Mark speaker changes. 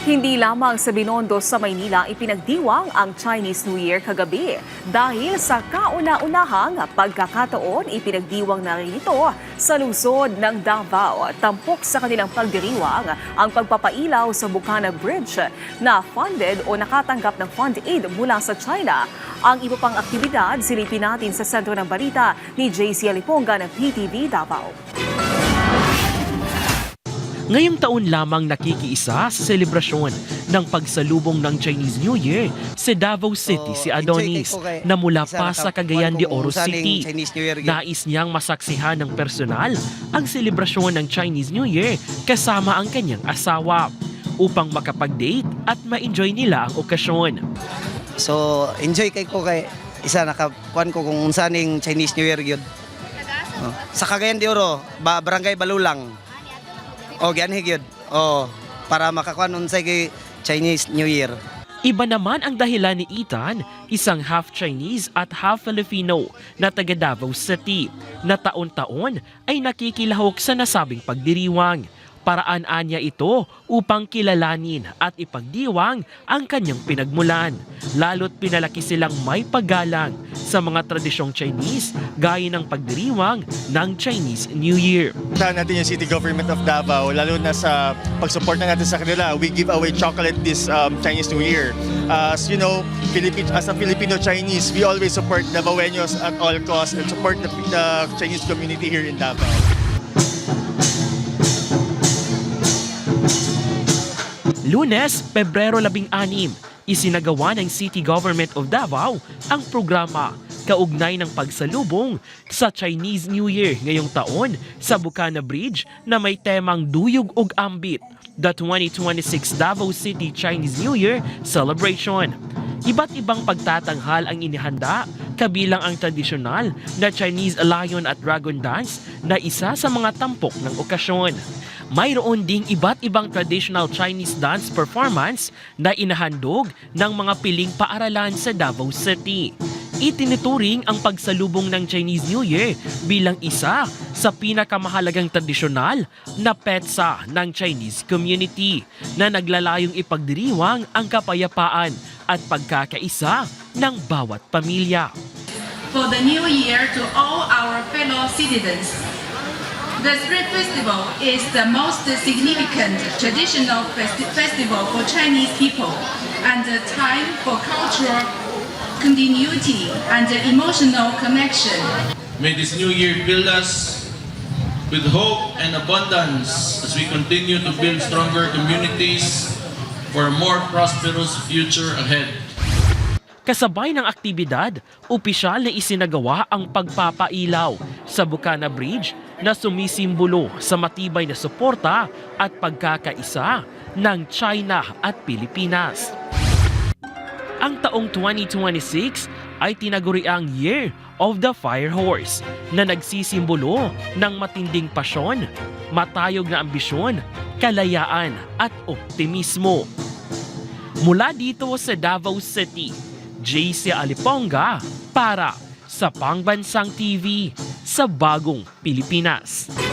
Speaker 1: Hindi lamang sa Binondo sa Maynila ipinagdiwang ang Chinese New Year kagabi. Dahil sa kauna-unahang pagkakataon, ipinagdiwang na rin ito sa lungsod ng Davao. Tampok sa kanilang pagdiriwang ang pagpapailaw sa Bukana Bridge na funded o nakatanggap ng fund aid mula sa China. Ang iba pang aktibidad, silipin natin sa sentro ng balita ni JC Aliponga ng PTV Davao.
Speaker 2: Ngayong taon lamang nakikiisa sa selebrasyon ng pagsalubong ng Chinese New Year sa Davao City si Adonis na mula pa sa Cagayan de Oro City. Nais niyang masaksihan ng personal ang selebrasyon ng Chinese New Year kasama ang kanyang asawa upang makapag-date at ma-enjoy nila ang okasyon.
Speaker 3: So enjoy kay ko kay isa nakakuan ko kung unsaning Chinese New Year gyud. Sa Cagayan de Oro, Barangay Balulang. Gianhig yun. Para makakuha nun sa Chinese New Year.
Speaker 2: Iba naman ang dahilan ni Ethan, isang half Chinese at half Filipino na taga Davao City, na taon-taon ay nakikilahok sa nasabing pagdiriwang. Paraan niya ito upang kilalanin at ipagdiwang ang kanyang pinagmulan. Lalo't pinalaki silang may paggalang sa mga tradisyong Chinese gaya ng pagdiriwang ng Chinese New Year.
Speaker 4: Puntahan natin yung City Government of Davao, lalo na sa pag-support na natin sa kanila. We give away chocolate this Chinese New Year. As you know, as a Filipino-Chinese, we always support Davaoeños at all costs and support the Chinese community here in Davao.
Speaker 2: Lunes, Pebrero 16, isinagawa ng City Government of Davao ang programa kaugnay ng pagsalubong sa Chinese New Year ngayong taon sa Bukana Bridge na may temang Duyog ug Ambit, the 2026 Davao City Chinese New Year Celebration. Iba't ibang pagtatanghal ang inihanda, kabilang ang tradisyonal na Chinese Lion at Dragon Dance na isa sa mga tampok ng okasyon. Mayroon ding iba't ibang traditional Chinese dance performance na inahandog ng mga piling paaralan sa Davao City. Itinuturing ang pagsalubong ng Chinese New Year bilang isa sa pinakamahalagang tradisyonal na petsa ng Chinese community na naglalayong ipagdiriwang ang kapayapaan at pagkakaisa ng bawat pamilya.
Speaker 5: For the new year to all our fellow citizens, the Spring Festival is the most significant traditional festival for Chinese people and a time for cultural continuity and emotional connection.
Speaker 6: May this new year fill us with hope and abundance as we continue to build stronger communities for a more prosperous future ahead.
Speaker 2: Kasabay ng aktibidad, opisyal na isinagawa ang pagpapailaw sa Bukana Bridge na sumisimbolo sa matibay na suporta at pagkakaisa ng China at Pilipinas. Ang taong 2026 ay tinaguriang Year of the Fire Horse na nagsisimbolo ng matinding pasyon, matayog na ambisyon, kalayaan at optimismo. Mula dito sa Davao City, JC Aliponga para sa Pangbansang TV sa Bagong Pilipinas.